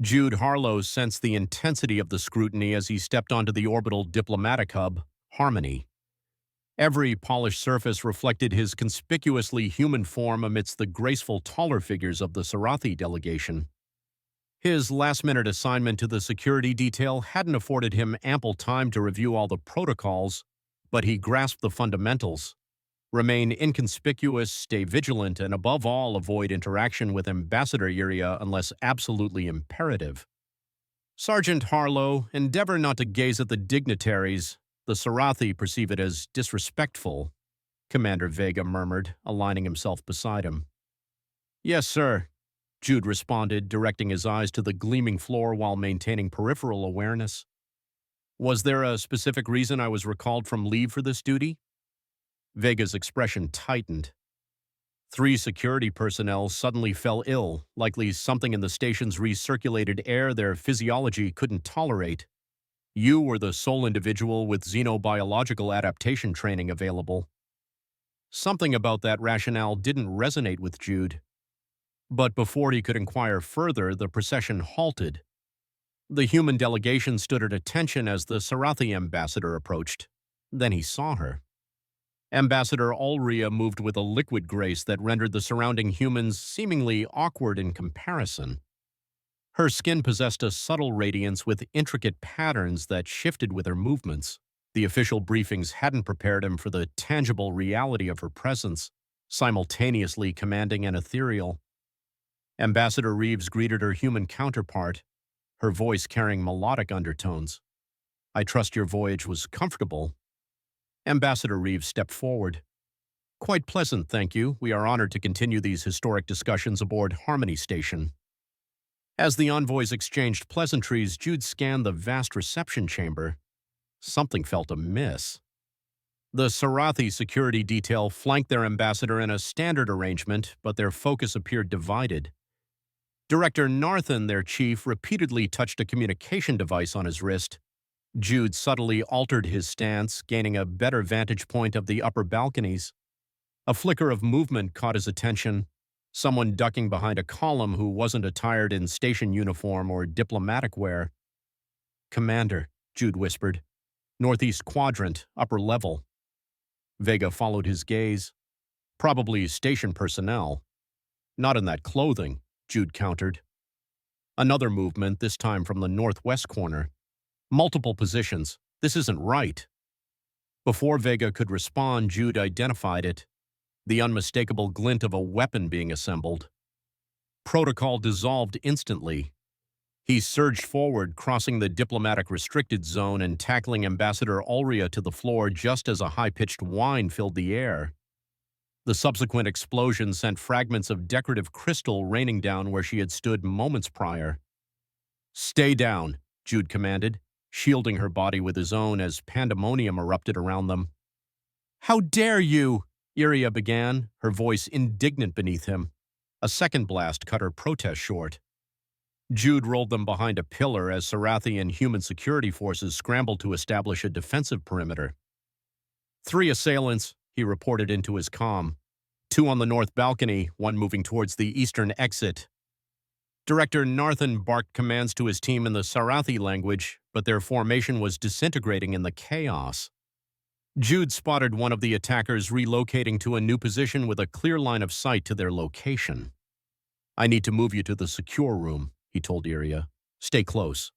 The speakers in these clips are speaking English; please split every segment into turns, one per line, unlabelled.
Jude Harlo sensed the intensity of the scrutiny as he stepped onto the orbital diplomatic hub, Harmony. Every polished surface reflected his conspicuously human form amidst the graceful taller figures of the Sarathi delegation. His last-minute assignment to the security detail hadn't afforded him ample time to review all the protocols, but he grasped the fundamentals. Remain inconspicuous, stay vigilant, and above all avoid interaction with Ambassador Iria unless absolutely imperative. Sergeant Harlow, endeavor not to gaze at the dignitaries. The Sarathi perceive it as disrespectful, Commander Vega murmured, aligning himself beside him. Yes, sir, Jude responded, directing his eyes to the gleaming floor while maintaining peripheral awareness. Was there a specific reason I was recalled from leave for this duty? Vega's expression tightened. 3 security personnel suddenly fell ill, likely something in the station's recirculated air their physiology couldn't tolerate. You were the sole individual with xenobiological adaptation training available. Something about that rationale didn't resonate with Jude. But before he could inquire further, the procession halted. The human delegation stood at attention as the Sarathi ambassador approached. Then he saw her. Ambassador Ulria moved with a liquid grace that rendered the surrounding humans seemingly awkward in comparison. Her skin possessed a subtle radiance with intricate patterns that shifted with her movements. The official briefings hadn't prepared him for the tangible reality of her presence, simultaneously commanding and ethereal. Ambassador Reeves greeted her human counterpart, her voice carrying melodic undertones. I trust your voyage was comfortable. Ambassador Reeves stepped forward. Quite pleasant, thank you. We are honored to continue these historic discussions aboard Harmony Station. As the envoys exchanged pleasantries, Jude scanned the vast reception chamber. Something felt amiss. The Sarathi security detail flanked their ambassador in a standard arrangement, but their focus appeared divided. Director Narthan, their chief, repeatedly touched a communication device on his wrist. Jude subtly altered his stance, gaining a better vantage point of the upper balconies. A flicker of movement caught his attention. Someone ducking behind a column who wasn't attired in station uniform or diplomatic wear. Commander, Jude whispered. Northeast quadrant, upper level. Vega followed his gaze. Probably station personnel. Not in that clothing, Jude countered. Another movement, this time from the northwest corner. Multiple positions. This isn't right. Before Vega could respond, Jude identified it. The unmistakable glint of a weapon being assembled. Protocol dissolved instantly. He surged forward, crossing the diplomatic restricted zone and tackling Ambassador Ulria to the floor just as a high-pitched whine filled the air. The subsequent explosion sent fragments of decorative crystal raining down where she had stood moments prior. Stay down, Jude commanded, shielding her body with his own as pandemonium erupted around them. How dare you! Iria began, her voice indignant beneath him. A second blast cut her protest short. Jude rolled them behind a pillar as Sarathi and human security forces scrambled to establish a defensive perimeter. 3 assailants, he reported into his comm. 2 on the north balcony, 1 moving towards the eastern exit. Director Narthan barked commands to his team in the Sarathi language, but their formation was disintegrating in the chaos. Jude spotted one of the attackers relocating to a new position with a clear line of sight to their location. I need to move you to the secure room, he told Iria. Stay close.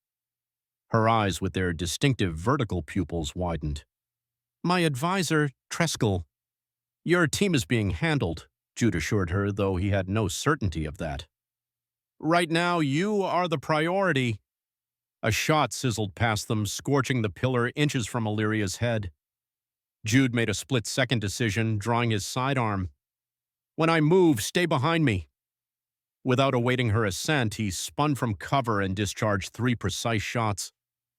Her eyes, with their distinctive vertical pupils, widened. My advisor, Treskel. Your team is being handled, Jude assured her, though he had no certainty of that. Right now, you are the priority. A shot sizzled past them, scorching the pillar inches from Illyria's head. Jude made a split-second decision, drawing his sidearm. When I move, stay behind me. Without awaiting her assent, he spun from cover and discharged 3 precise shots.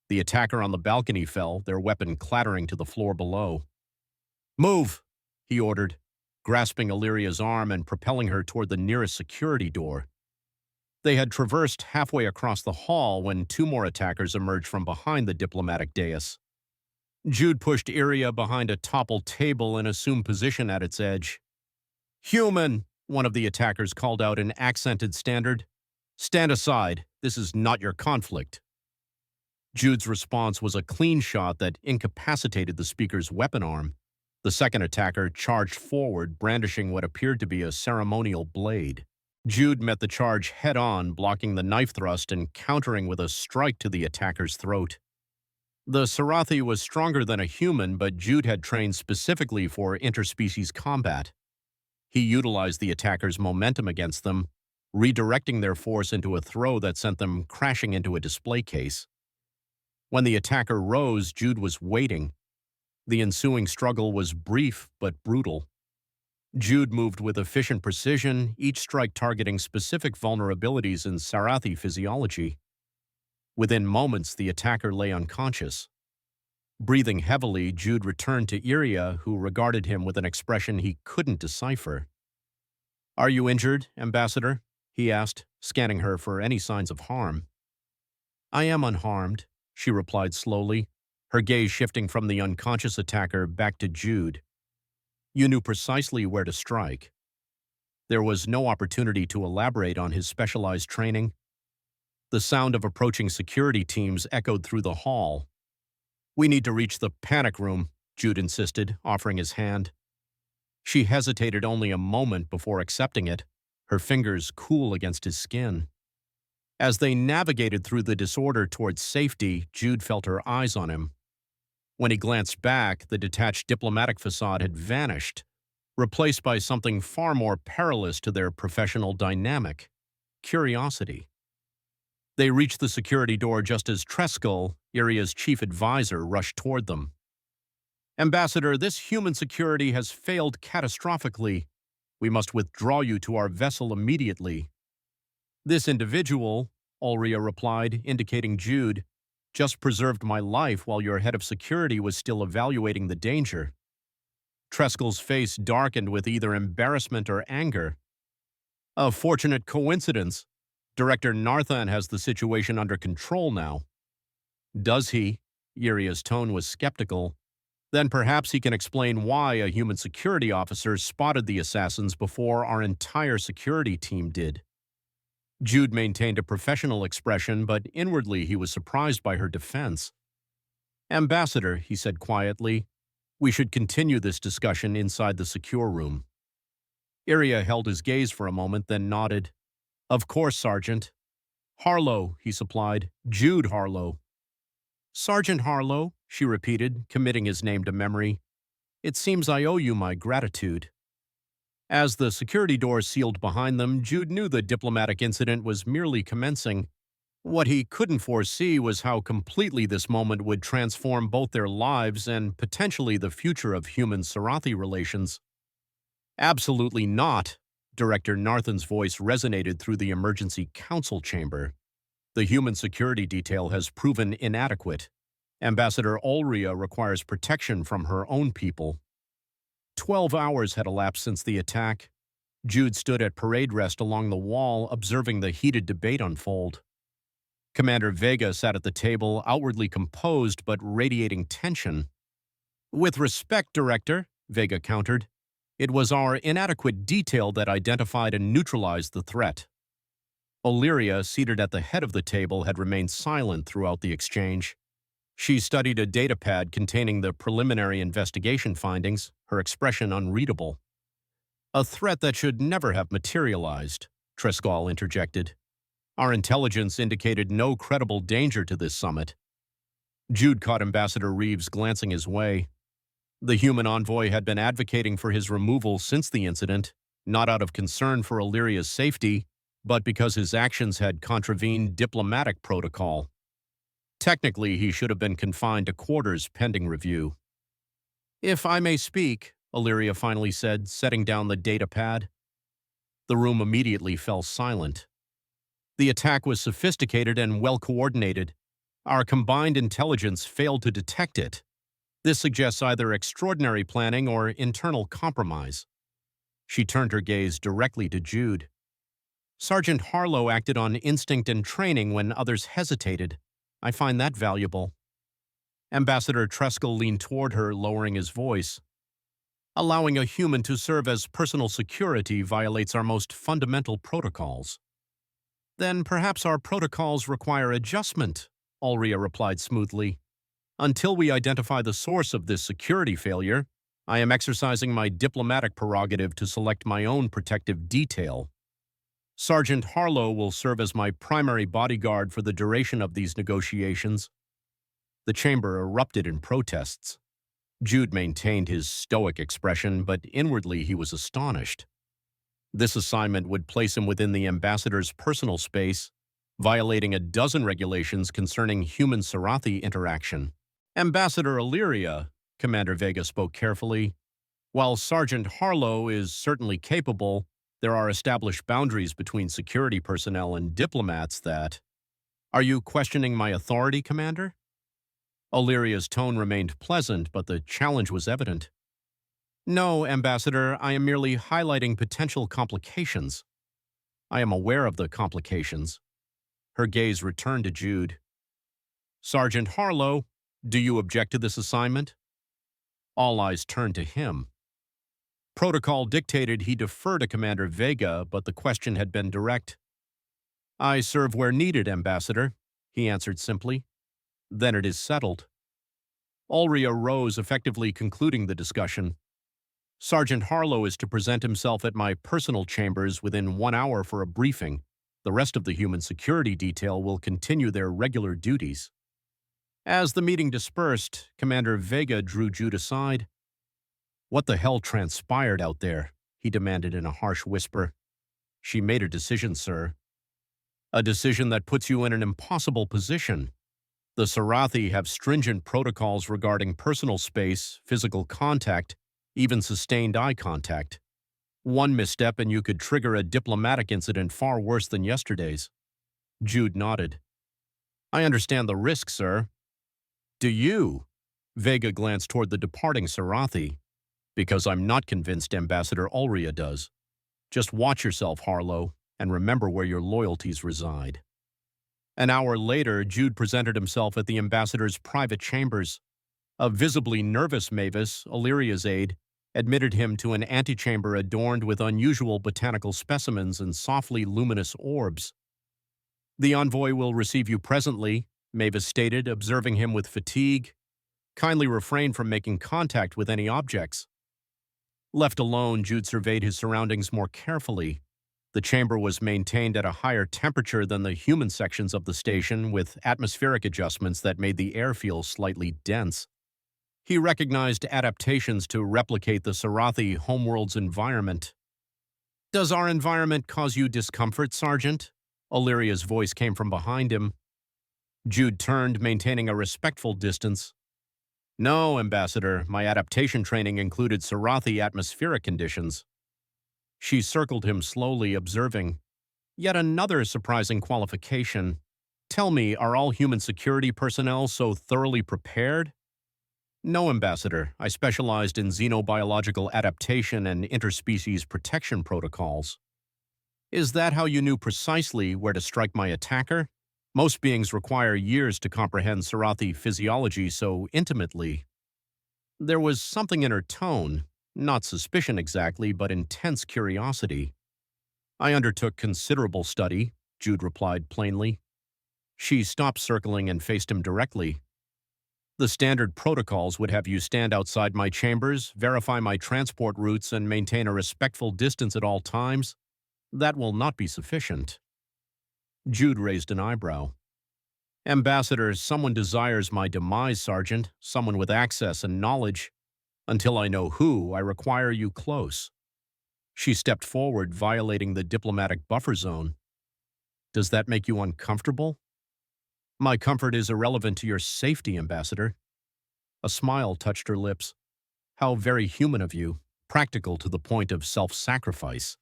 The attacker on the balcony fell, their weapon clattering to the floor below. Move, he ordered, grasping Illyria's arm and propelling her toward the nearest security door. They had traversed halfway across the hall when 2 more attackers emerged from behind the diplomatic dais. Jude pushed Iria behind a toppled table and assumed position at its edge. Human, one of the attackers called out in accented standard. Stand aside, This is not your conflict." Jude's response was a clean shot that incapacitated the speaker's weapon arm. The second attacker charged forward, brandishing what appeared to be a ceremonial blade. Jude met the charge head-on, blocking the knife thrust and countering with a strike to the attacker's throat. The Sarathi was stronger than a human, but Jude had trained specifically for interspecies combat. He utilized the attacker's momentum against them, redirecting their force into a throw that sent them crashing into a display case. When the attacker rose, Jude was waiting. The ensuing struggle was brief but brutal. Jude moved with efficient precision, each strike targeting specific vulnerabilities in Sarathi physiology. Within moments, the attacker lay unconscious. Breathing heavily, Jude returned to Iria, who regarded him with an expression he couldn't decipher. "Are you injured, Ambassador?" he asked, scanning her for any signs of harm. "I am unharmed," she replied slowly, her gaze shifting from the unconscious attacker back to Jude. "You knew precisely where to strike." There was no opportunity to elaborate on his specialized training. The sound of approaching security teams echoed through the hall. "We need to reach the panic room," Jude insisted, offering his hand. She hesitated only a moment before accepting it, her fingers cool against his skin. As they navigated through the disorder towards safety, Jude felt her eyes on him. When he glanced back, the detached diplomatic facade had vanished, replaced by something far more perilous to their professional dynamic: curiosity. They reached the security door just as Treskel, Iria's chief advisor, rushed toward them. "Ambassador, this human security has failed catastrophically. We must withdraw you to our vessel immediately." "This individual," Ulria replied, indicating Jude, "just preserved my life while your head of security was still evaluating the danger." Treskel's face darkened with either embarrassment or anger. "A fortunate coincidence. Director Narthan has the situation under control now." "Does he?" Iria's tone was skeptical. "Then perhaps he can explain why a human security officer spotted the assassins before our entire security team did." Jude maintained a professional expression, but inwardly he was surprised by her defense. "Ambassador," he said quietly, "we should continue this discussion inside the secure room." Iria held his gaze for a moment, then nodded. "Of course, Sergeant." "Harlo," he supplied. "Jude Harlo." "Sergeant Harlo," she repeated, committing his name to memory. "It seems I owe you my gratitude." As the security doors sealed behind them, Jude knew the diplomatic incident was merely commencing. What he couldn't foresee was how completely this moment would transform both their lives and potentially the future of human-Sarathi relations. "Absolutely not," Director Narthan's voice resonated through the emergency council chamber. "The human security detail has proven inadequate. Ambassador Ulria requires protection from her own people." 12 hours had elapsed since the attack. Jude stood at parade rest along the wall, observing the heated debate unfold. Commander Vega sat at the table, outwardly composed but radiating tension. "With respect, Director," Vega countered, "it was our inadequate detail that identified and neutralized the threat." Illyria, seated at the head of the table, had remained silent throughout the exchange. She studied a datapad containing the preliminary investigation findings, her expression unreadable. "A threat that should never have materialized," Trescal interjected. "Our intelligence indicated no credible danger to this summit." Jude caught Ambassador Reeves glancing his way. The human envoy had been advocating for his removal since the incident, not out of concern for Illyria's safety, but because his actions had contravened diplomatic protocol. Technically, he should have been confined to quarters pending review. "If I may speak," Illyria finally said, setting down the datapad. The room immediately fell silent. The attack was sophisticated and well-coordinated. Our combined intelligence failed to detect it. This suggests either extraordinary planning or internal compromise. She turned her gaze directly to Jude. "Sergeant Harlo acted on instinct and training when others hesitated. I find that valuable." Ambassador Treskel leaned toward her, lowering his voice. "Allowing a human to serve as personal security violates our most fundamental protocols." Then perhaps our protocols require adjustment, Ulria replied smoothly. Until we identify the source of this security failure, I am exercising my diplomatic prerogative to select my own protective detail. Sergeant Harlo will serve as my primary bodyguard for the duration of these negotiations. The chamber erupted in protests. Jude maintained his stoic expression, but inwardly he was astonished. This assignment would place him within the ambassador's personal space, violating a dozen regulations concerning human-Sarathi interaction. Ambassador Illyria, Commander Vega spoke carefully, while Sergeant Harlo is certainly capable, there are established boundaries between security personnel and diplomats that— Are you questioning my authority, Commander? Illyria's tone remained pleasant, but the challenge was evident. No, Ambassador, I am merely highlighting potential complications. I am aware of the complications. Her gaze returned to Jude. Sergeant Harlo, do you object to this assignment? All eyes turned to him. Protocol dictated he defer to Commander Vega, but the question had been direct. I serve where needed, Ambassador, he answered simply. Then it is settled. Ulria rose, effectively concluding the discussion. Sergeant Harlo is to present himself at my personal chambers within 1 hour for a briefing. The rest of the human security detail will continue their regular duties. As the meeting dispersed, Commander Vega drew Jude aside. What the hell transpired out there? He demanded in a harsh whisper. She made a decision, sir. A decision that puts you in an impossible position. The Sarathi have stringent protocols regarding personal space, physical contact, even sustained eye contact. One misstep and you could trigger a diplomatic incident far worse than yesterday's. Jude nodded. I understand the risk, sir. Do you? Vega glanced toward the departing Sarathi. Because I'm not convinced Ambassador Ulria does. Just watch yourself, Harlo, and remember where your loyalties reside. An hour later, Jude presented himself at the ambassador's private chambers. A visibly nervous Mavis, Illyria's aide, admitted him to an antechamber adorned with unusual botanical specimens and softly luminous orbs. The envoy will receive you presently, Mavis stated, observing him with fatigue. Kindly refrain from making contact with any objects. Left alone, Jude surveyed his surroundings more carefully. The chamber was maintained at a higher temperature than the human sections of the station, with atmospheric adjustments that made the air feel slightly dense. He recognized adaptations to replicate the Sarathi homeworld's environment. Does our environment cause you discomfort, Sergeant? Illyria's voice came from behind him. Jude turned, maintaining a respectful distance. No, Ambassador, my adaptation training included Sarathi atmospheric conditions. She circled him slowly, observing. Yet another surprising qualification. Tell me, are all human security personnel so thoroughly prepared? No, Ambassador. I specialized in xenobiological adaptation and interspecies protection protocols. Is that how you knew precisely where to strike my attacker? Most beings require years to comprehend Sarathi physiology so intimately. There was something in her tone, not suspicion exactly, but intense curiosity. I undertook considerable study, Jude replied plainly. She stopped circling and faced him directly. The standard protocols would have you stand outside my chambers, verify my transport routes, and maintain a respectful distance at all times. That will not be sufficient. Jude raised an eyebrow. Ambassador, someone desires my demise, Sergeant, someone with access and knowledge. Until I know who, I require you close. She stepped forward, violating the diplomatic buffer zone. Does that make you uncomfortable? My comfort is irrelevant to your safety, Ambassador. A smile touched her lips. How very human of you, practical to the point of self-sacrifice.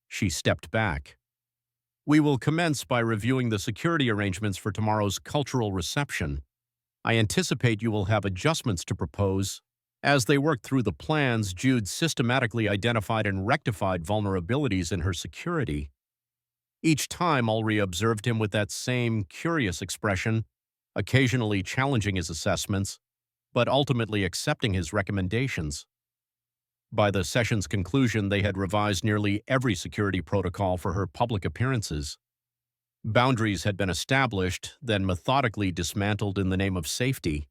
She stepped back. We will commence by reviewing the security arrangements for tomorrow's cultural reception. I anticipate you will have adjustments to propose. As they worked through the plans, Jude systematically identified and rectified vulnerabilities in her security. Each time, Ulria observed him with that same curious expression, occasionally challenging his assessments, but ultimately accepting his recommendations. By the session's conclusion, they had revised nearly every security protocol for her public appearances. Boundaries had been established, then methodically dismantled in the name of safety.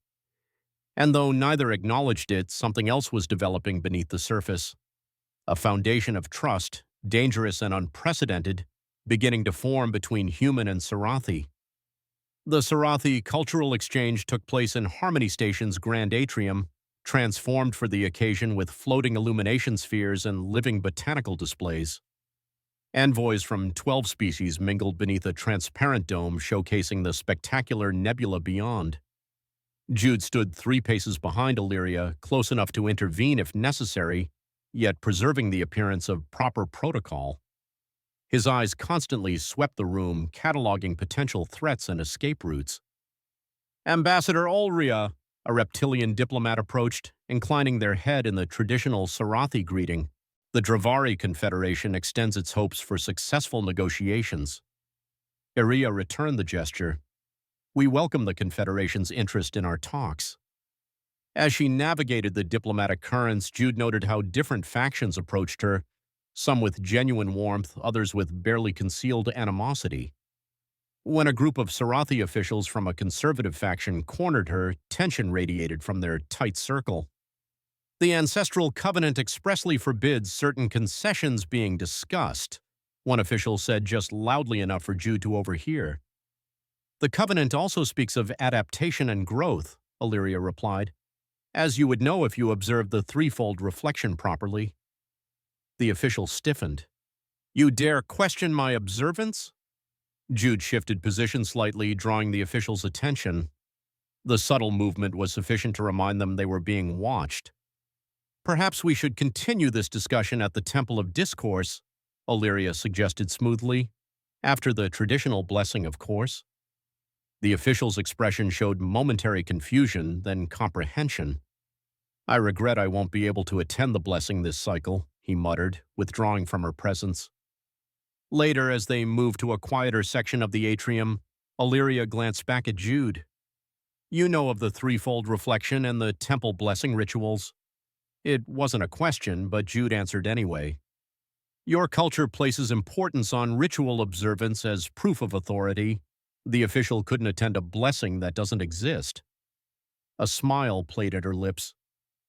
And though neither acknowledged it, something else was developing beneath the surface. A foundation of trust, dangerous and unprecedented, beginning to form between human and Sarathi. The Sarathi cultural exchange took place in Harmony Station's grand atrium, transformed for the occasion with floating illumination spheres and living botanical displays. Envoys from 12 species mingled beneath a transparent dome showcasing the spectacular nebula beyond. Jude stood 3 paces behind Illyria, close enough to intervene if necessary, yet preserving the appearance of proper protocol. His eyes constantly swept the room, cataloging potential threats and escape routes. Ambassador Olria, a reptilian diplomat approached, inclining their head in the traditional Sarathi greeting. The Dravari Confederation extends its hopes for successful negotiations. Iria returned the gesture. We welcome the Confederation's interest in our talks. As she navigated the diplomatic currents, Jude noted how different factions approached her, some with genuine warmth, others with barely concealed animosity. When a group of Sarathi officials from a conservative faction cornered her, tension radiated from their tight circle. The Ancestral Covenant expressly forbids certain concessions being discussed, one official said just loudly enough for Jude to overhear. The Covenant also speaks of adaptation and growth, Illyria replied, as you would know if you observed the threefold reflection properly. The official stiffened. You dare question my observance? Jude shifted position slightly, drawing the official's attention. The subtle movement was sufficient to remind them they were being watched. Perhaps we should continue this discussion at the Temple of Discourse, Illyria suggested smoothly, after the traditional blessing, of course. The official's expression showed momentary confusion, then comprehension. I regret I won't be able to attend the blessing this cycle, he muttered, withdrawing from her presence. Later, as they moved to a quieter section of the atrium, Illyria glanced back at Jude. You know of the threefold reflection and the temple blessing rituals. It wasn't a question, but Jude answered anyway. Your culture places importance on ritual observance as proof of authority. The official couldn't attend a blessing that doesn't exist. A smile played at her lips.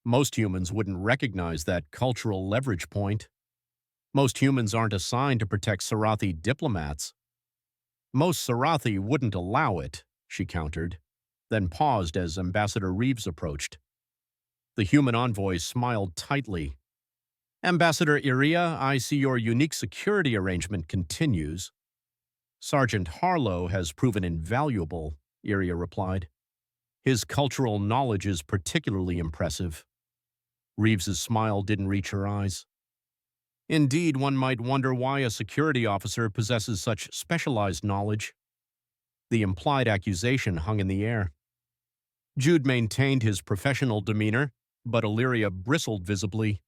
Most humans wouldn't recognize that cultural leverage point. Most humans aren't assigned to protect Sarathi diplomats. Most Sarathi wouldn't allow it, she countered, then paused as Ambassador Reeves approached. The human envoy smiled tightly. Ambassador Iria, I see your unique security arrangement continues. Sergeant Harlo has proven invaluable, Iria replied. His cultural knowledge is particularly impressive. Reeves's smile didn't reach her eyes. Indeed, one might wonder why a security officer possesses such specialized knowledge. The implied accusation hung in the air. Jude maintained his professional demeanor, but Illyria bristled visibly.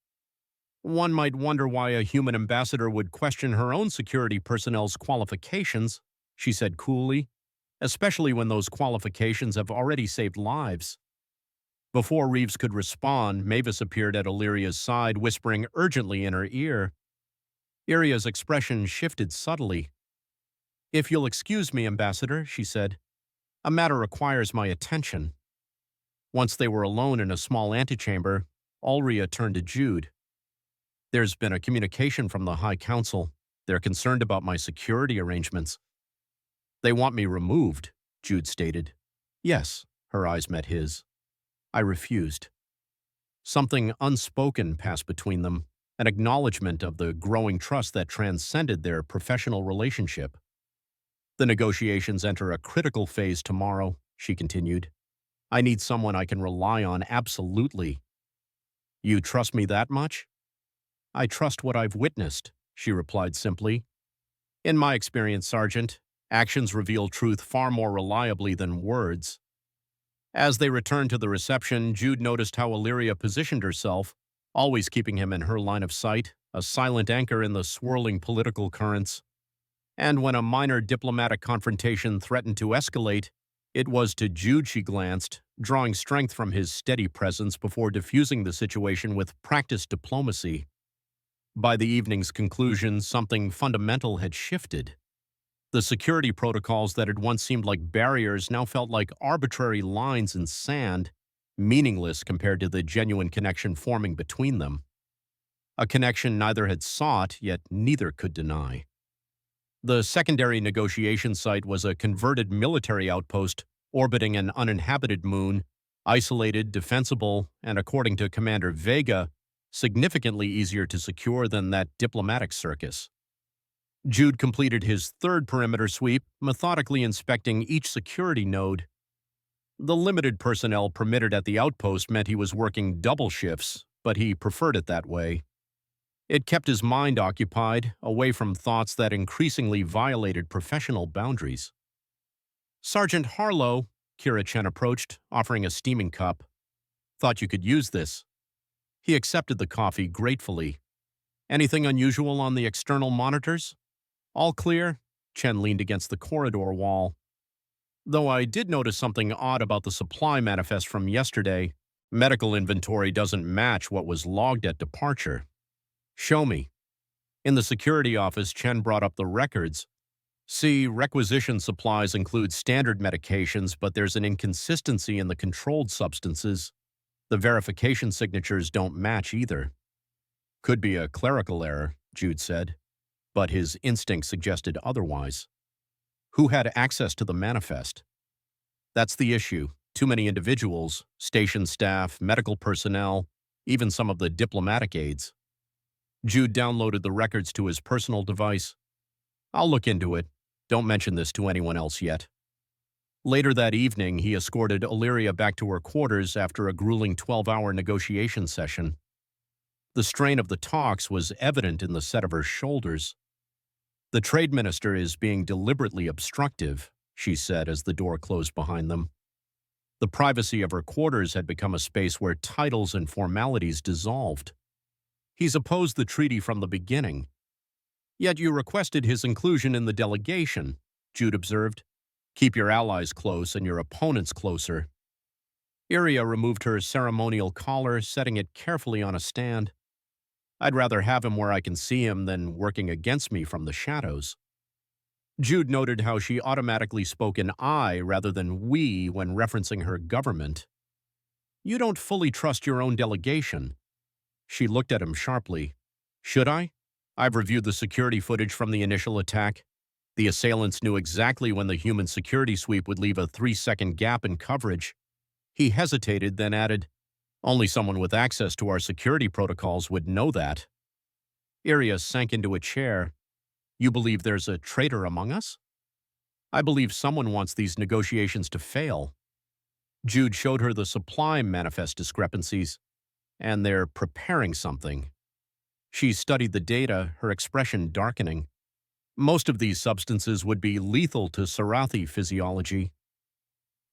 One might wonder why a human ambassador would question her own security personnel's qualifications, she said coolly, especially when those qualifications have already saved lives. Before Reeves could respond, Mavis appeared at Illyria's side, whispering urgently in her ear. Iria's expression shifted subtly. If you'll excuse me, Ambassador, she said, a matter requires my attention. Once they were alone in a small antechamber, Ulria turned to Jude. There's been a communication from the High Council. They're concerned about my security arrangements. They want me removed, Jude stated. Yes, her eyes met his. I refused. Something unspoken passed between them, an acknowledgement of the growing trust that transcended their professional relationship. The negotiations enter a critical phase tomorrow, she continued. I need someone I can rely on absolutely. You trust me that much? I trust what I've witnessed, she replied simply. In my experience, Sergeant, actions reveal truth far more reliably than words. As they returned to the reception, Jude noticed how Illyria positioned herself, always keeping him in her line of sight, a silent anchor in the swirling political currents. And when a minor diplomatic confrontation threatened to escalate, it was to Jude she glanced, drawing strength from his steady presence before diffusing the situation with practiced diplomacy. By the evening's conclusion, something fundamental had shifted. The security protocols that had once seemed like barriers now felt like arbitrary lines in sand, meaningless compared to the genuine connection forming between them. A connection neither had sought, yet neither could deny. The secondary negotiation site was a converted military outpost orbiting an uninhabited moon, isolated, defensible, and according to Commander Vega, significantly easier to secure than that diplomatic circus. Jude completed his third perimeter sweep, methodically inspecting each security node. The limited personnel permitted at the outpost meant he was working double shifts, but he preferred it that way. It kept his mind occupied, away from thoughts that increasingly violated professional boundaries. Sergeant Harlo, Kira Chen approached, offering a steaming cup. Thought you could use this. He accepted the coffee gratefully. Anything unusual on the external monitors? All clear? Chen leaned against the corridor wall. Though I did notice something odd about the supply manifest from yesterday. Medical inventory doesn't match what was logged at departure. Show me. In the security office, Chen brought up the records. See, requisition supplies include standard medications, but there's an inconsistency in the controlled substances. The verification signatures don't match either. Could be a clerical error, Jude said, but his instinct suggested otherwise. Who had access to the manifest? That's the issue. Too many individuals, station staff, medical personnel, even some of the diplomatic aides. Jude downloaded the records to his personal device. I'll look into it. Don't mention this to anyone else yet. Later that evening, he escorted Illyria back to her quarters after a grueling 12-hour negotiation session. The strain of the talks was evident in the set of her shoulders. The trade minister is being deliberately obstructive, she said as the door closed behind them. The privacy of her quarters had become a space where titles and formalities dissolved. He's opposed the treaty from the beginning. Yet you requested his inclusion in the delegation, Jude observed. Keep your allies close and your opponents closer. Iria removed her ceremonial collar, setting it carefully on a stand. I'd rather have him where I can see him than working against me from the shadows. Jude noted how she automatically spoke in I rather than we when referencing her government. You don't fully trust your own delegation. She looked at him sharply. Should I? I've reviewed the security footage from the initial attack. The assailants knew exactly when the human security sweep would leave a 3-second gap in coverage. He hesitated, then added, only someone with access to our security protocols would know that. Iria sank into a chair. You believe there's a traitor among us? I believe someone wants these negotiations to fail. Jude showed her the supply manifest discrepancies, and they're preparing something. She studied the data, her expression darkening. Most of these substances would be lethal to Sarathi physiology.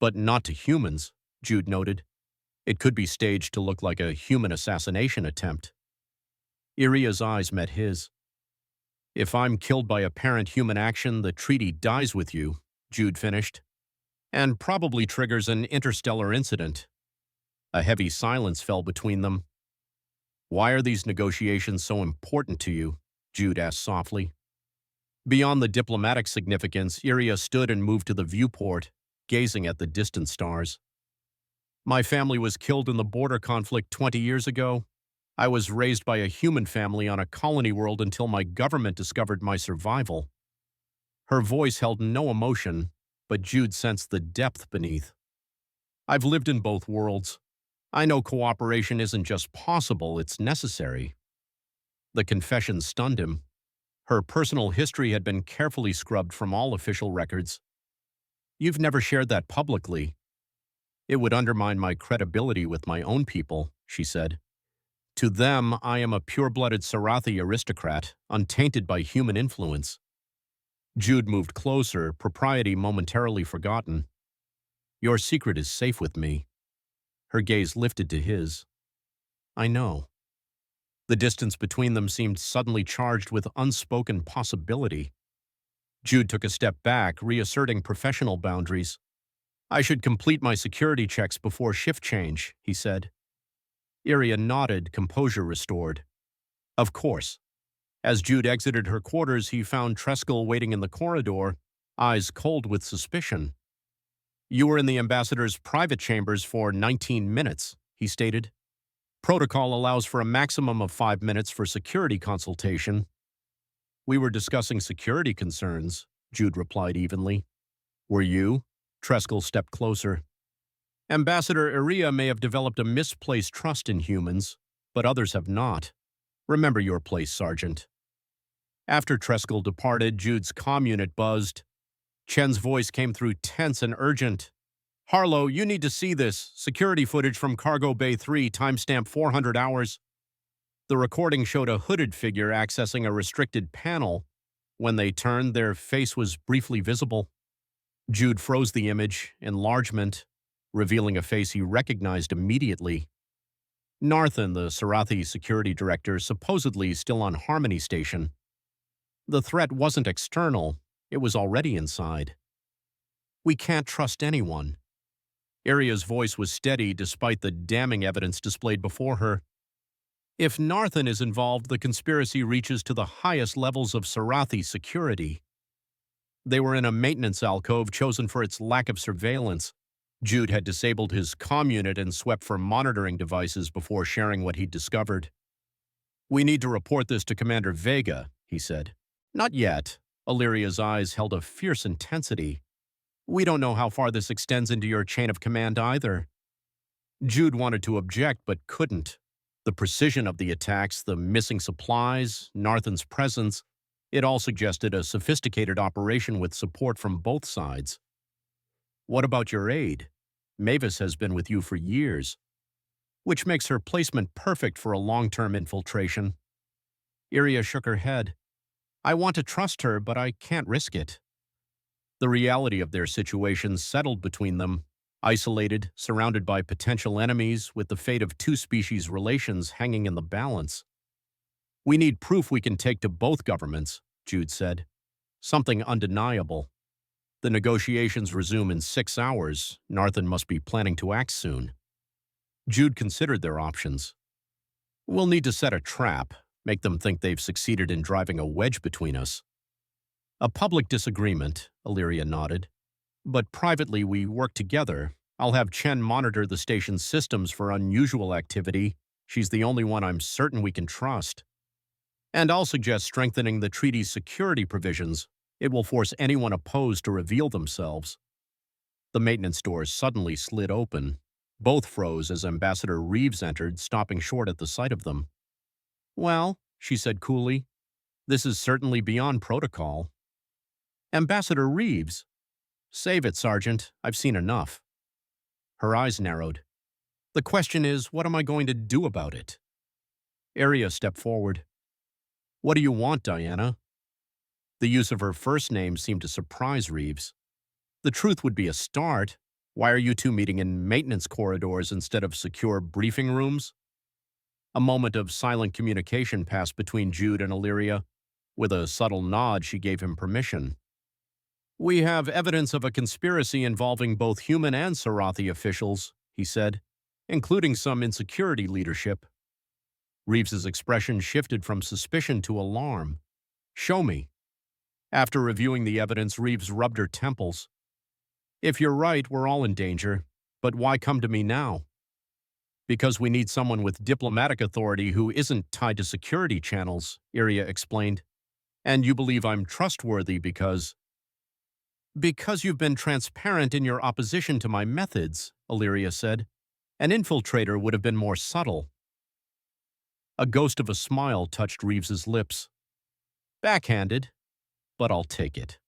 But not to humans, Jude noted. It could be staged to look like a human assassination attempt. Iria's eyes met his. If I'm killed by apparent human action, the treaty dies with you, Jude finished, and probably triggers an interstellar incident. A heavy silence fell between them. Why are these negotiations so important to you? Jude asked softly. Beyond the diplomatic significance, Iria stood and moved to the viewport, gazing at the distant stars. My family was killed in the border conflict 20 years ago. I was raised by a human family on a colony world until my government discovered my survival. Her voice held no emotion, but Jude sensed the depth beneath. I've lived in both worlds. I know cooperation isn't just possible, it's necessary. The confession stunned him. Her personal history had been carefully scrubbed from all official records. You've never shared that publicly. It would undermine my credibility with my own people, she said. To them, I am a pure-blooded Sarathi aristocrat, untainted by human influence. Jude moved closer, propriety momentarily forgotten. Your secret is safe with me. Her gaze lifted to his. I know. The distance between them seemed suddenly charged with unspoken possibility. Jude took a step back, reasserting professional boundaries. I should complete my security checks before shift change, he said. Iria nodded, composure restored. Of course. As Jude exited her quarters, he found Treskel waiting in the corridor, eyes cold with suspicion. "You were in the ambassador's private chambers for 19 minutes, he stated. "Protocol allows for a maximum of 5 minutes for security consultation." "We were discussing security concerns," Jude replied evenly. "Were you?" Treskel stepped closer. "Ambassador Iria may have developed a misplaced trust in humans, but others have not. Remember your place, Sergeant." After Treskel departed, Jude's comm unit buzzed. Chen's voice came through tense and urgent. "Harlo, you need to see this. Security footage from Cargo Bay 3, timestamp 400 hours. The recording showed a hooded figure accessing a restricted panel. When they turned, their face was briefly visible." Jude froze the image, enlargement, revealing a face he recognized immediately. Narthan, the Sarathi security director, supposedly still on Harmony Station. The threat wasn't external, it was already inside. "We can't trust anyone." Iria's voice was steady despite the damning evidence displayed before her. "If Narthan is involved, the conspiracy reaches to the highest levels of Sarathi security." They were in a maintenance alcove chosen for its lack of surveillance. Jude had disabled his comm unit and swept for monitoring devices before sharing what he'd discovered. "We need to report this to Commander Vega," he said. "Not yet." Illyria's eyes held a fierce intensity. "We don't know how far this extends into your chain of command either." Jude wanted to object but couldn't. The precision of the attacks, the missing supplies, Narthan's presence, it all suggested a sophisticated operation with support from both sides. "What about your aide? Mavis has been with you for years," which makes her placement perfect for a long-term infiltration. Iria shook her head. "I want to trust her, but I can't risk it." The reality of their situation settled between them, isolated, surrounded by potential enemies, with the fate of two-species relations hanging in the balance. "We need proof we can take to both governments," Jude said. "Something undeniable. The negotiations resume in 6 hours. Narthan must be planning to act soon." Jude considered their options. "We'll need to set a trap, make them think they've succeeded in driving a wedge between us." "A public disagreement," Illyria nodded. "But privately we work together. I'll have Chen monitor the station's systems for unusual activity. She's the only one I'm certain we can trust. And I'll suggest strengthening the treaty's security provisions. It will force anyone opposed to reveal themselves." The maintenance doors suddenly slid open. Both froze as Ambassador Reeves entered, stopping short at the sight of them. "Well," she said coolly, "this is certainly beyond protocol." "Ambassador Reeves?" "Save it, Sergeant. I've seen enough." Her eyes narrowed. "The question is, what am I going to do about it?" Iria stepped forward. "What do you want, Diana?" The use of her first name seemed to surprise Reeves. "The truth would be a start. Why are you two meeting in maintenance corridors instead of secure briefing rooms?" A moment of silent communication passed between Jude and Illyria. With a subtle nod, she gave him permission. "We have evidence of a conspiracy involving both human and Sarathi officials," he said, "including some insecurity leadership." Reeves's expression shifted from suspicion to alarm. "Show me." After reviewing the evidence, Reeves rubbed her temples. "If you're right, we're all in danger. But why come to me now?" "Because we need someone with diplomatic authority who isn't tied to security channels," Iria explained. "And you believe I'm trustworthy because—" "Because you've been transparent in your opposition to my methods," Illyria said. "An infiltrator would have been more subtle." A ghost of a smile touched Reeves's lips. "Backhanded, but I'll take it."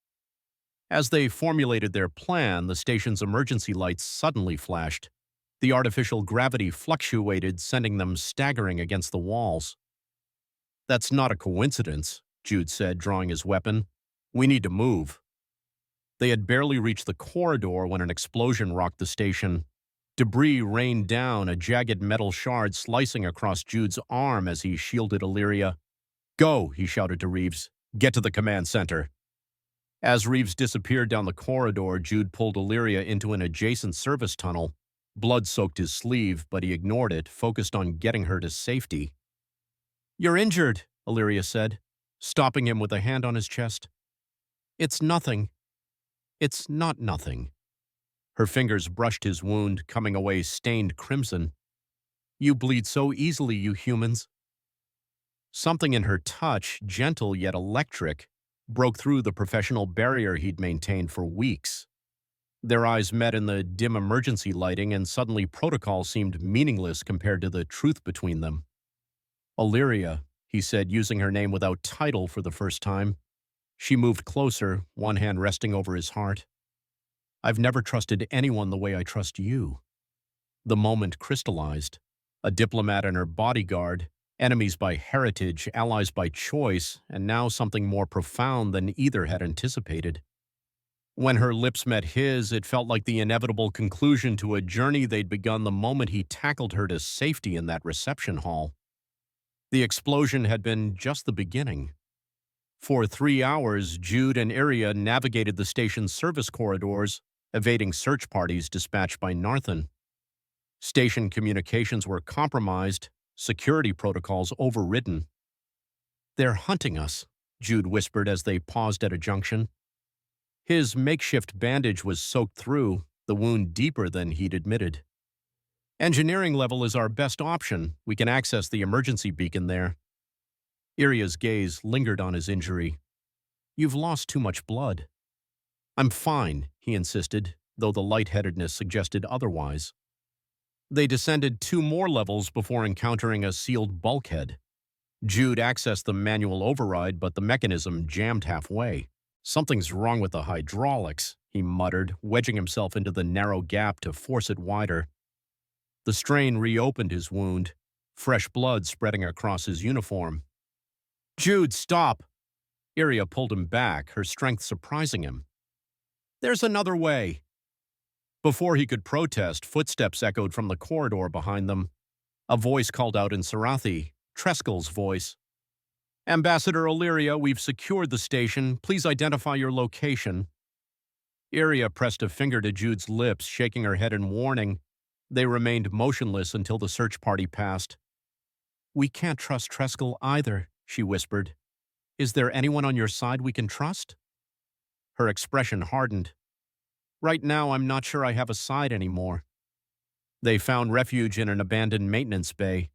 As they formulated their plan, the station's emergency lights suddenly flashed. The artificial gravity fluctuated, sending them staggering against the walls. "That's not a coincidence," Jude said, drawing his weapon. "We need to move." They had barely reached the corridor when an explosion rocked the station. Debris rained down, a jagged metal shard slicing across Jude's arm as he shielded Illyria. "Go," he shouted to Reeves. "Get to the command center." As Reeves disappeared down the corridor, Jude pulled Illyria into an adjacent service tunnel. Blood soaked his sleeve, but he ignored it, focused on getting her to safety. "You're injured," Illyria said, stopping him with a hand on his chest. "It's nothing." It's not nothing. Her fingers brushed his wound, coming away stained crimson. You bleed so easily, you humans. Something in her touch, gentle yet electric, broke through the professional barrier he'd maintained for weeks. Their eyes met in the dim emergency lighting, and suddenly protocol seemed meaningless compared to the truth between them. Illyria, he said, using her name without title for the first time. She moved closer, one hand resting over his heart. I've never trusted anyone the way I trust you. The moment crystallized. A diplomat and her bodyguard, enemies by heritage, allies by choice, and now something more profound than either had anticipated. When her lips met his, it felt like the inevitable conclusion to a journey they'd begun the moment he tackled her to safety in that reception hall. The explosion had been just the beginning. For 3 hours, Jude and Iria navigated the station's service corridors, evading search parties dispatched by Narthan. Station communications were compromised, security protocols overridden. They're hunting us, Jude whispered as they paused at a junction. His makeshift bandage was soaked through, the wound deeper than he'd admitted. Engineering level is our best option. We can access the emergency beacon there. Iria's gaze lingered on his injury. You've lost too much blood. I'm fine, he insisted, though the lightheadedness suggested otherwise. They descended 2 more levels before encountering a sealed bulkhead. Jude accessed the manual override, but the mechanism jammed halfway. Something's wrong with the hydraulics, he muttered, wedging himself into the narrow gap to force it wider. The strain reopened his wound, fresh blood spreading across his uniform. Jude, stop! Iria pulled him back, her strength surprising him. There's another way. Before he could protest, footsteps echoed from the corridor behind them. A voice called out in Sarathi, Treskel's voice. Ambassador Illyria, we've secured the station. Please identify your location. Iria pressed a finger to Jude's lips, shaking her head in warning. They remained motionless until the search party passed. We can't trust Treskel either, she whispered. Is there anyone on your side we can trust? Her expression hardened. Right now, I'm not sure I have a side anymore. They found refuge in an abandoned maintenance bay.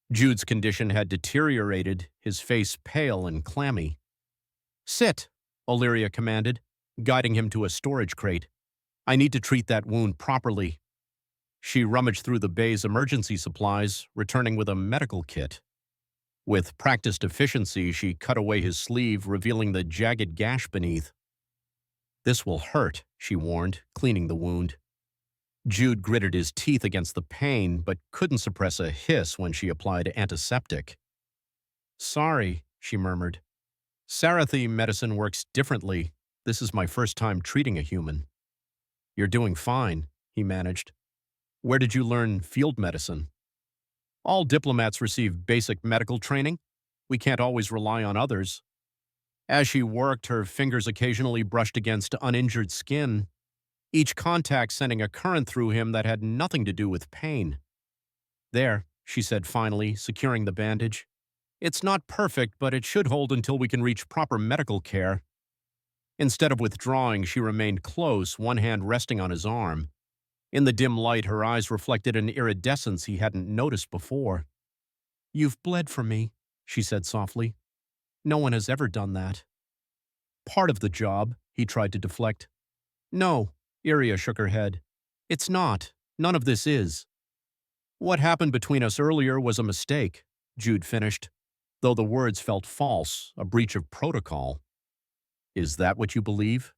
Jude's condition had deteriorated, his face pale and clammy. Sit, Illyria commanded, guiding him to a storage crate. I need to treat that wound properly. She rummaged through the bay's emergency supplies, returning with a medical kit. With practiced efficiency, she cut away his sleeve, revealing the jagged gash beneath. This will hurt, she warned, cleaning the wound. Jude gritted his teeth against the pain, but couldn't suppress a hiss when she applied antiseptic. Sorry, she murmured. Sarathi medicine works differently. This is my first time treating a human. You're doing fine, he managed. Where did you learn field medicine? All diplomats receive basic medical training. We can't always rely on others. As she worked, her fingers occasionally brushed against uninjured skin, each contact sending a current through him that had nothing to do with pain. There, she said finally, securing the bandage. It's not perfect, but it should hold until we can reach proper medical care. Instead of withdrawing, she remained close, one hand resting on his arm. In the dim light, her eyes reflected an iridescence he hadn't noticed before. You've bled for me, she said softly. No one has ever done that. Part of the job, he tried to deflect. No, Iria shook her head. It's not. None of this is. What happened between us earlier was a mistake, Jude finished, though the words felt false, a breach of protocol. Is that what you believe?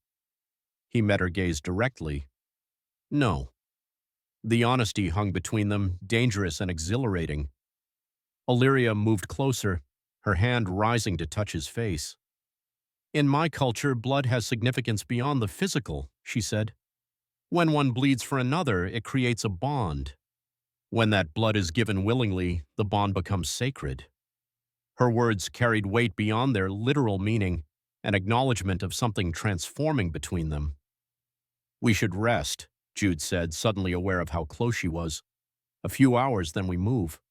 He met her gaze directly. No. The honesty hung between them, dangerous and exhilarating. Illyria moved closer, her hand rising to touch his face. In my culture, blood has significance beyond the physical, she said. When one bleeds for another, it creates a bond. When that blood is given willingly, the bond becomes sacred. Her words carried weight beyond their literal meaning, an acknowledgement of something transforming between them. We should rest, Jude said, suddenly aware of how close she was. A few hours, then we move.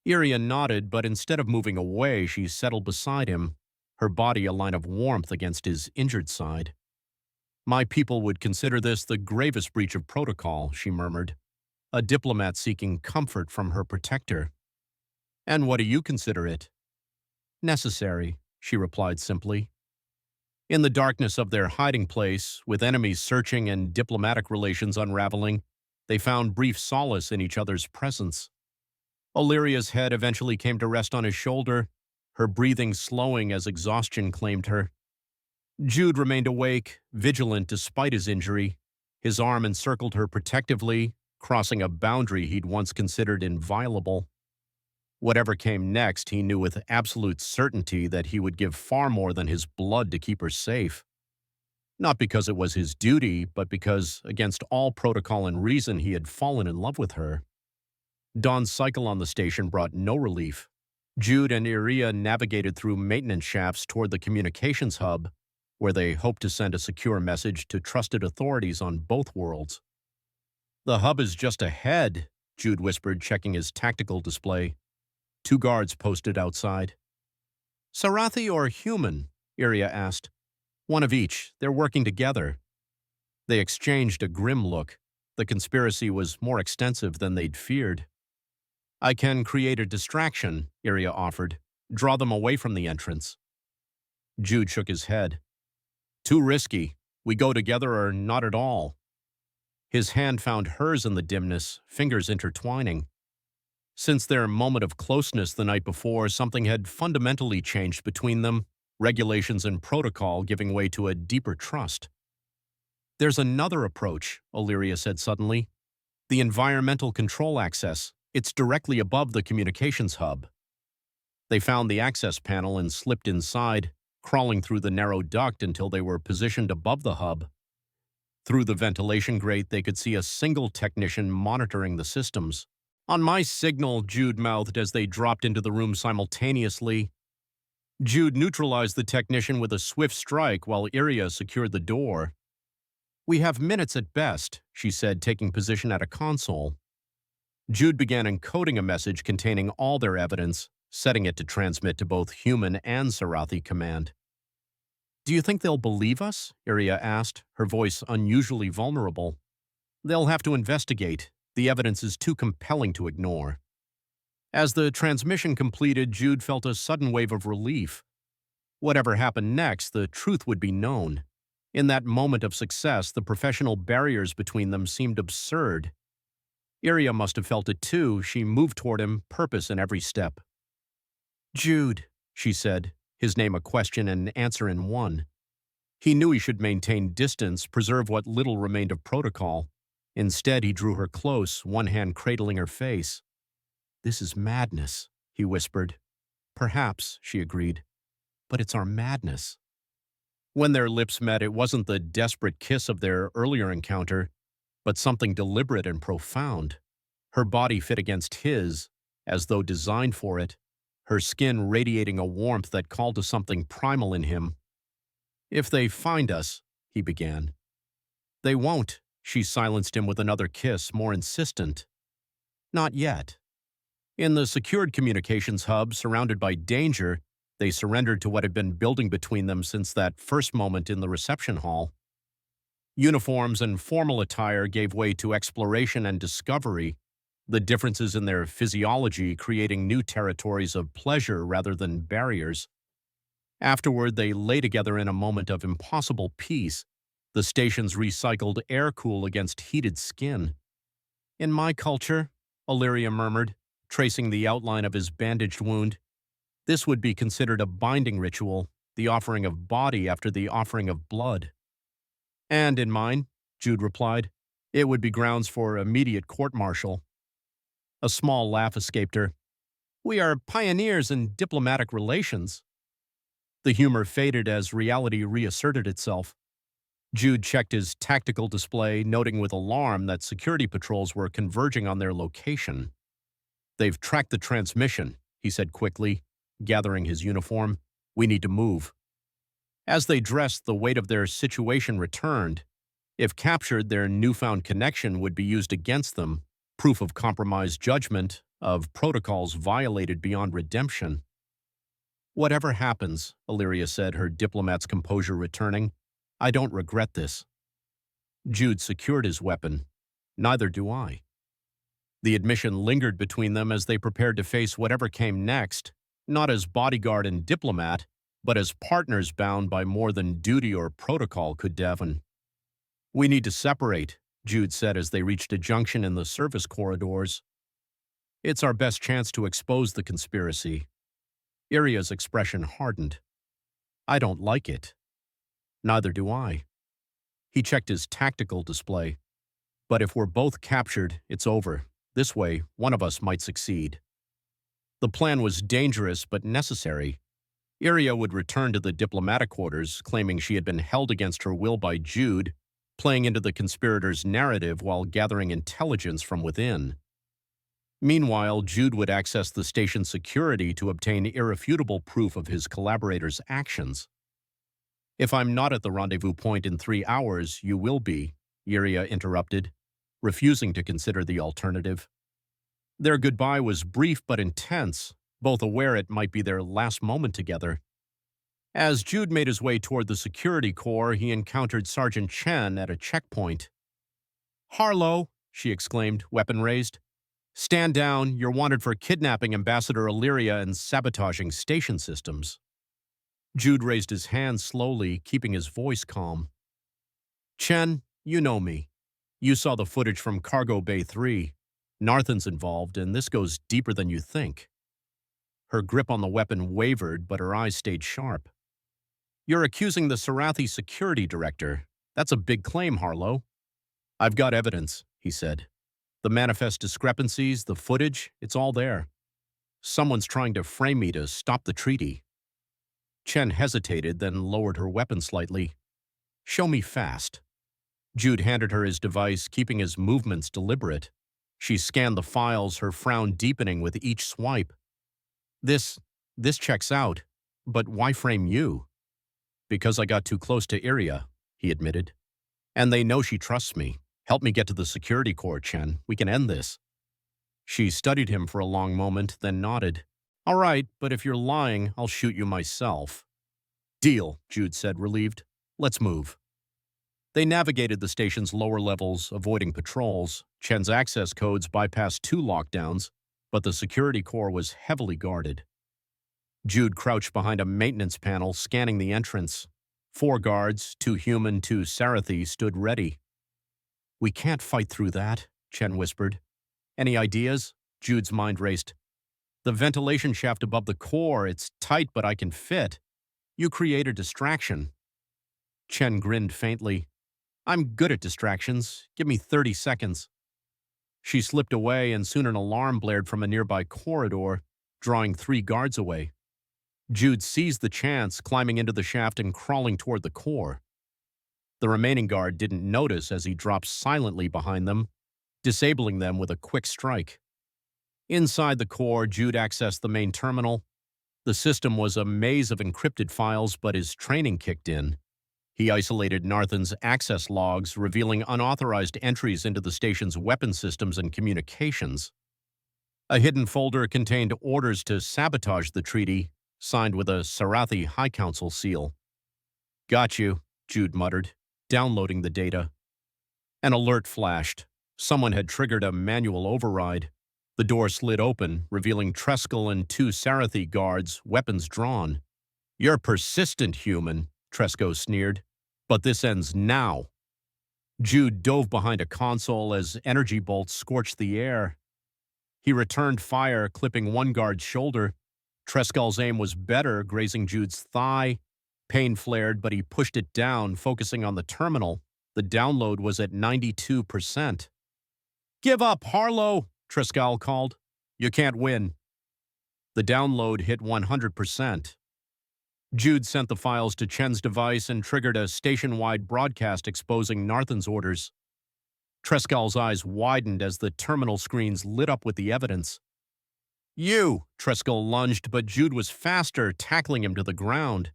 Iria nodded, but instead of moving away, she settled beside him, her body a line of warmth against his injured side. My people would consider this the gravest breach of protocol, she murmured, a diplomat seeking comfort from her protector. And what do you consider it? Necessary, she replied simply. In the darkness of their hiding place, with enemies searching and diplomatic relations unraveling, they found brief solace in each other's presence. Illyria's head eventually came to rest on his shoulder, her breathing slowing as exhaustion claimed her. Jude remained awake, vigilant despite his injury. His arm encircled her protectively, crossing a boundary he'd once considered inviolable. Whatever came next, he knew with absolute certainty that he would give far more than his blood to keep her safe. Not because it was his duty, but because, against all protocol and reason, he had fallen in love with her. Dawn's cycle on the station brought no relief. Jude and Iria navigated through maintenance shafts toward the communications hub, where they hoped to send a secure message to trusted authorities on both worlds. "The hub is just ahead," Jude whispered, checking his tactical display. 2 guards posted outside. "Sarathi or human?" Iria asked. "One of each. They're working together." They exchanged a grim look. The conspiracy was more extensive than they'd feared. "I can create a distraction," Iria offered. "Draw them away from the entrance." Jude shook his head. "Too risky. We go together or not at all." His hand found hers in the dimness, fingers intertwining. Since their moment of closeness the night before, something had fundamentally changed between them, regulations and protocol giving way to a deeper trust. "There's another approach," Illyria said suddenly. "The environmental control access. It's directly above the communications hub." They found the access panel and slipped inside, crawling through the narrow duct until they were positioned above the hub. Through the ventilation grate, they could see a single technician monitoring the systems. "On my signal," Jude mouthed as they dropped into the room simultaneously. Jude neutralized the technician with a swift strike while Iria secured the door. "We have minutes at best," she said, taking position at a console. Jude began encoding a message containing all their evidence, setting it to transmit to both human and Sarathi command. "Do you think they'll believe us?" Iria asked, her voice unusually vulnerable. "They'll have to investigate. The evidence is too compelling to ignore." As the transmission completed, Jude felt a sudden wave of relief. Whatever happened next, the truth would be known. In that moment of success, the professional barriers between them seemed absurd. Iria must have felt it too. She moved toward him, purpose in every step. "Jude," she said, his name a question and answer in one. He knew he should maintain distance, preserve what little remained of protocol. Instead, he drew her close, one hand cradling her face. "This is madness," he whispered. "Perhaps," she agreed, "but it's our madness." When their lips met, it wasn't the desperate kiss of their earlier encounter, but something deliberate and profound. Her body fit against his, as though designed for it, her skin radiating a warmth that called to something primal in him. "If they find us," he began. "They won't," she silenced him with another kiss, more insistent. "Not yet." In the secured communications hub, surrounded by danger, they surrendered to what had been building between them since that first moment in the reception hall. Uniforms and formal attire gave way to exploration and discovery, the differences in their physiology creating new territories of pleasure rather than barriers. Afterward, they lay together in a moment of impossible peace, the station's recycled air cool against heated skin. "In my culture," Illyria murmured, tracing the outline of his bandaged wound, "this would be considered a binding ritual, the offering of body after the offering of blood." "And in mine," Jude replied, "it would be grounds for immediate court-martial." A small laugh escaped her. "We are pioneers in diplomatic relations." The humor faded as reality reasserted itself. Jude checked his tactical display, noting with alarm that security patrols were converging on their location. "They've tracked the transmission," he said quickly, gathering his uniform. "We need to move." As they dressed, the weight of their situation returned. If captured, their newfound connection would be used against them, proof of compromised judgment, of protocols violated beyond redemption. "Whatever happens," Illyria said, her diplomat's composure returning, "I don't regret this. Jude secured his weapon. Neither do I. The admission lingered between them as they prepared to face whatever came next, not as bodyguard and diplomat, but as partners bound by more than duty or protocol could devon. "We need to separate," Jude said as they reached a junction in the service corridors. "It's our best chance to expose the conspiracy." Iria's expression hardened. "I don't like it." "Neither do I." He checked his tactical display. "But if we're both captured, it's over. This way, one of us might succeed." The plan was dangerous but necessary. Iria would return to the diplomatic quarters, claiming she had been held against her will by Jude, playing into the conspirators' narrative while gathering intelligence from within. Meanwhile, Jude would access the station's security to obtain irrefutable proof of his collaborators' actions. "If I'm not at the rendezvous point in 3 hours, you will be," Iria interrupted, refusing to consider the alternative. Their goodbye was brief but intense, both aware it might be their last moment together. As Jude made his way toward the security corps, he encountered Sergeant Chen at a checkpoint. "Harlo," she exclaimed, weapon raised. "Stand down. You're wanted for kidnapping Ambassador Illyria and sabotaging station systems." Jude raised his hand slowly, keeping his voice calm. "Chen, you know me. You saw the footage from Cargo Bay 3. Narthan's involved, and this goes deeper than you think." Her grip on the weapon wavered, but her eyes stayed sharp. "You're accusing the Sarathi security director. That's a big claim, Harlo." "I've got evidence," he said. "The manifest discrepancies, the footage, it's all there. Someone's trying to frame me to stop the treaty." Chen hesitated, then lowered her weapon slightly. "Show me fast." Jude handed her his device, keeping his movements deliberate. She scanned the files, her frown deepening with each swipe. This checks out, but why frame you?" "Because I got too close to Iria," he admitted. "And they know she trusts me. Help me get to the security corps, Chen. We can end this." She studied him for a long moment, then nodded. "All right, but if you're lying, I'll shoot you myself." "Deal," Jude said, relieved. "Let's move." They navigated the station's lower levels, avoiding patrols. Chen's access codes bypassed 2 lockdowns, but the security core was heavily guarded. Jude crouched behind a maintenance panel, scanning the entrance. 4 guards, 2 human, 2 Sarathi, stood ready. "We can't fight through that," Chen whispered. "Any ideas?" Jude's mind raced. "The ventilation shaft above the core, it's tight, but I can fit. You create a distraction." Chen grinned faintly. "I'm good at distractions. Give me 30 seconds. She slipped away, and soon an alarm blared from a nearby corridor, drawing 3 guards away. Jude seized the chance, climbing into the shaft and crawling toward the core. The remaining guard didn't notice as he dropped silently behind them, disabling them with a quick strike. Inside the core, Jude accessed the main terminal. The system was a maze of encrypted files, but his training kicked in. He isolated Narthan's access logs, revealing unauthorized entries into the station's weapon systems and communications. A hidden folder contained orders to sabotage the treaty, signed with a Sarathi High Council seal. "Got you," Jude muttered, downloading the data. An alert flashed. Someone had triggered a manual override. The door slid open, revealing Treskel and 2 Sarathi guards, weapons drawn. "You're persistent, human," Tresco sneered. "But this ends now." Jude dove behind a console as energy bolts scorched the air. He returned fire, clipping one guard's shoulder. Treskel's aim was better, grazing Jude's thigh. Pain flared, but he pushed it down, focusing on the terminal. The download was at 92%. "Give up, Harlo!" Treskel called. "You can't win." The download hit 100%. Jude sent the files to Chen's device and triggered a station-wide broadcast exposing Narthan's orders. Treskel's eyes widened as the terminal screens lit up with the evidence. "You!" Treskel lunged, but Jude was faster, tackling him to the ground.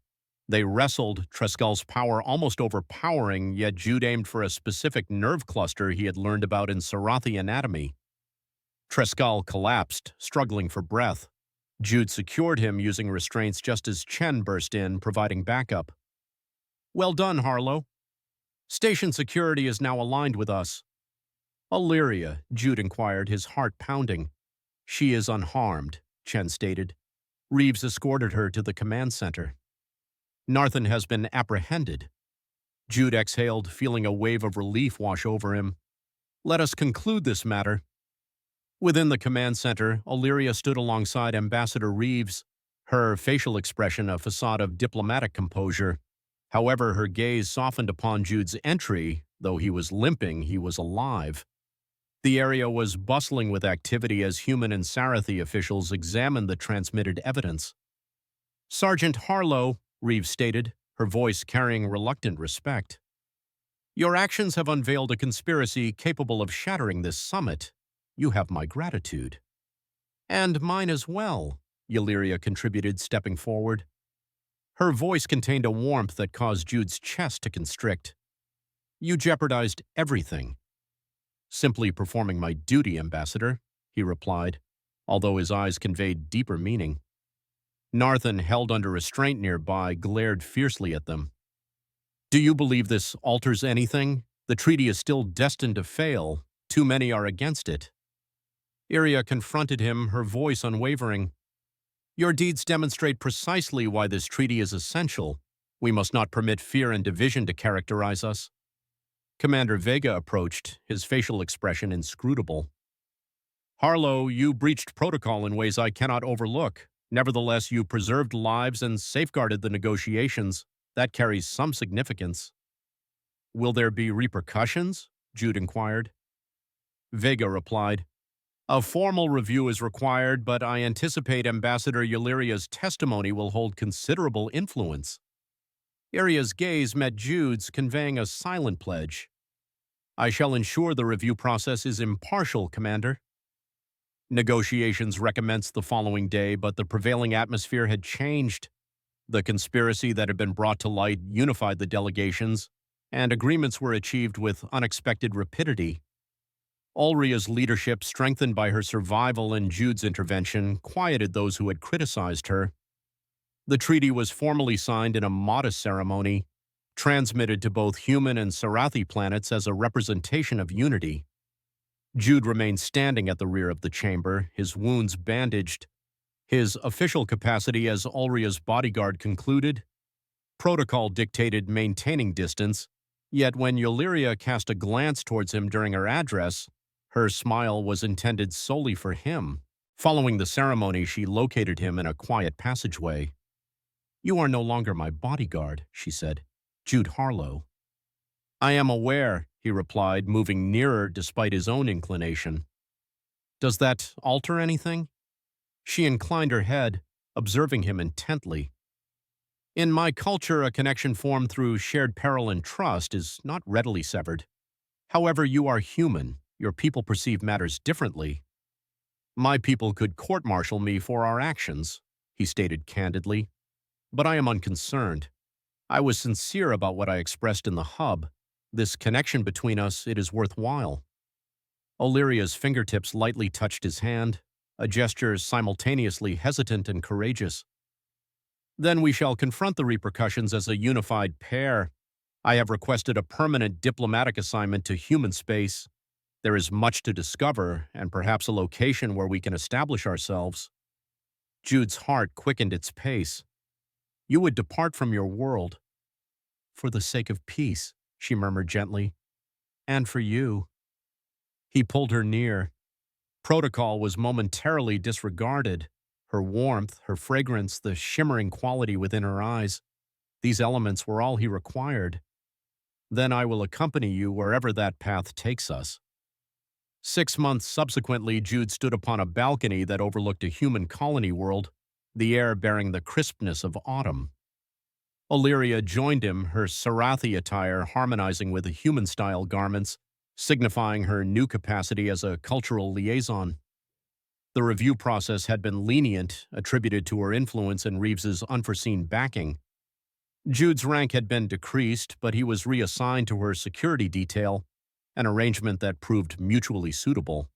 They wrestled, Treskel's power almost overpowering, yet Jude aimed for a specific nerve cluster he had learned about in Sarathi anatomy. Treskel collapsed, struggling for breath. Jude secured him using restraints just as Chen burst in, providing backup. "Well done, Harlo." Station security is now aligned with us. Illyria, Jude inquired, his heart pounding. She is unharmed, Chen stated. Reeves escorted her to the command center. Narthan has been apprehended. Jude exhaled, feeling a wave of relief wash over him. Let us conclude this matter. Within the command center, Illyria stood alongside Ambassador Reeves, her facial expression a facade of diplomatic composure. However, her gaze softened upon Jude's entry. Though he was limping, he was alive. The area was bustling with activity as human and Sarathi officials examined the transmitted evidence. Sergeant Harlo, Reeves stated, her voice carrying reluctant respect. Your actions have unveiled a conspiracy capable of shattering this summit. You have my gratitude. And mine as well, Illyria contributed, stepping forward. Her voice contained a warmth that caused Jude's chest to constrict. You jeopardized everything. Simply performing my duty, Ambassador, he replied, although his eyes conveyed deeper meaning. Narthan, held under restraint nearby, glared fiercely at them. Do you believe this alters anything? The treaty is still destined to fail. Too many are against it. Iria confronted him, her voice unwavering. Your deeds demonstrate precisely why this treaty is essential. We must not permit fear and division to characterize us. Commander Vega approached, his facial expression inscrutable. Harlo, you breached protocol in ways I cannot overlook. Nevertheless, you preserved lives and safeguarded the negotiations. That carries some significance. Will there be repercussions? Jude inquired. Vega replied, a formal review is required, but I anticipate Ambassador Illyria's testimony will hold considerable influence. Iria's gaze met Jude's, conveying a silent pledge. I shall ensure the review process is impartial, Commander. Negotiations recommenced the following day, but the prevailing atmosphere had changed. The conspiracy that had been brought to light unified the delegations, and agreements were achieved with unexpected rapidity. Ulria's leadership, strengthened by her survival and Jude's intervention, quieted those who had criticized her. The treaty was formally signed in a modest ceremony, transmitted to both human and Sarathi planets as a representation of unity. Jude remained standing at the rear of the chamber, his wounds bandaged. His official capacity as Ulria's bodyguard concluded. Protocol dictated maintaining distance, yet when Illyria cast a glance towards him during her address, her smile was intended solely for him. Following the ceremony, she located him in a quiet passageway. You are no longer my bodyguard, she said. Jude Harlo. I am aware, he replied, moving nearer despite his own inclination. Does that alter anything? She inclined her head, observing him intently. In my culture, a connection formed through shared peril and trust is not readily severed. However, you are human. Your people perceive matters differently. My people could court-martial me for our actions, he stated candidly. But I am unconcerned. I was sincere about what I expressed in the hub. This connection between us, it is worthwhile. Illyria's fingertips lightly touched his hand, a gesture simultaneously hesitant and courageous. Then we shall confront the repercussions as a unified pair. I have requested a permanent diplomatic assignment to human space. There is much to discover, and perhaps a location where we can establish ourselves. Jude's heart quickened its pace. You would depart from your world. For the sake of peace, she murmured gently. And for you. He pulled her near. Protocol was momentarily disregarded. Her warmth, her fragrance, the shimmering quality within her eyes. These elements were all he required. Then I will accompany you wherever that path takes us. 6 months subsequently, Jude stood upon a balcony that overlooked a human colony world, the air bearing the crispness of autumn. Illyria joined him, her Sarathi attire harmonizing with the human-style garments, signifying her new capacity as a cultural liaison. The review process had been lenient, attributed to her influence and Reeves's unforeseen backing. Jude's rank had been decreased, but he was reassigned to her security detail, an arrangement that proved mutually suitable.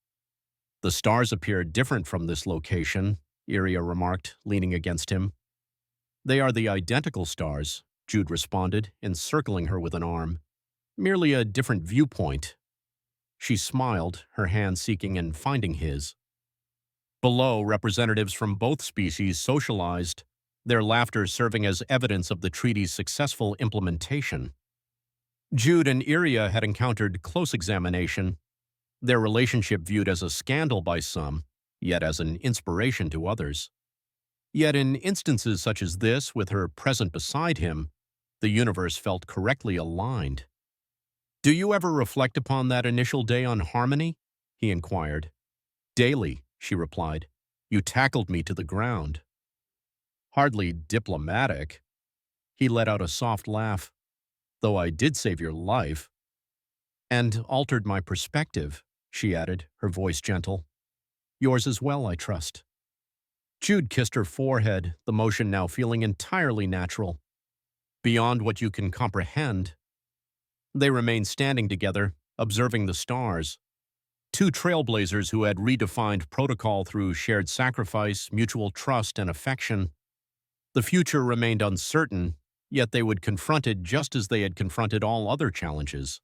The stars appeared different from this location, Iria remarked, leaning against him. They are the identical stars, Jude responded, encircling her with an arm. Merely a different viewpoint. She smiled, her hand seeking and finding his. Below, representatives from both species socialized, their laughter serving as evidence of the treaty's successful implementation. Jude and Iria had encountered close examination, their relationship viewed as a scandal by some, yet as an inspiration to others. Yet in instances such as this, with her present beside him, the universe felt correctly aligned. "Do you ever reflect upon that initial day on Harmony?" he inquired. "Daily," she replied. "You tackled me to the ground." "Hardly diplomatic." He let out a soft laugh. "Though I did save your life." "And altered my perspective," she added, her voice gentle. "Yours as well, I trust." Jude kissed her forehead, the motion now feeling entirely natural. "Beyond what you can comprehend." They remained standing together, observing the stars. Two trailblazers who had redefined protocol through shared sacrifice, mutual trust, and affection. The future remained uncertain, yet they would confront it just as they had confronted all other challenges.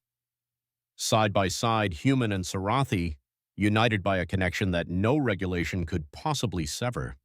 Side by side, human and Sarathi, united by a connection that no regulation could possibly sever.